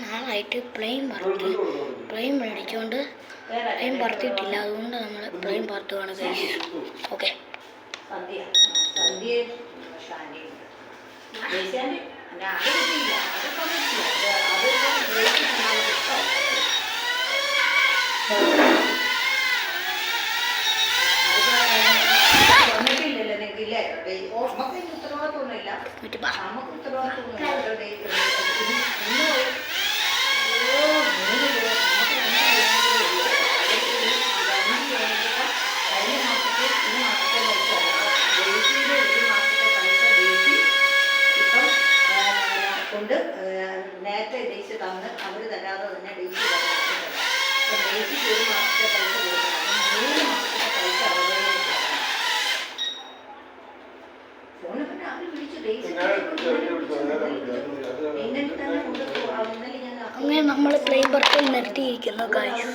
നാളായിട്ട് പ്ലെയിൻ മേടിച്ചുകൊണ്ട് പ്ലെയിൻ പറത്തിയിട്ടില്ല. അതുകൊണ്ട് നമ്മൾ പ്ലെയിൻ പറത്തുകയാണ് ഗൈസ്. ഓക്കെ, കൊണ്ട് നേരത്തെ ഡേറ്റ് തന്ന് അവർ തരാതെ തന്നെ ഡേറ്റ് ഡേറ്റിക്ക് ഒരു മാസത്തെ പൈസ കൊടുക്കണം. 3 മാസത്തെ പൈസ ഫോണിൽ പിന്നെ അവർ വിളിച്ചു ഡേറ്റ് ഇന്നലെ തന്നെ കൊണ്ട് ഇന്നലെ ഞാൻ അങ്ങനെ നമ്മൾ പ്ലെയിൻ പറത്തൽ നിർത്തിയിരിക്കുന്നു ഗൈസ്.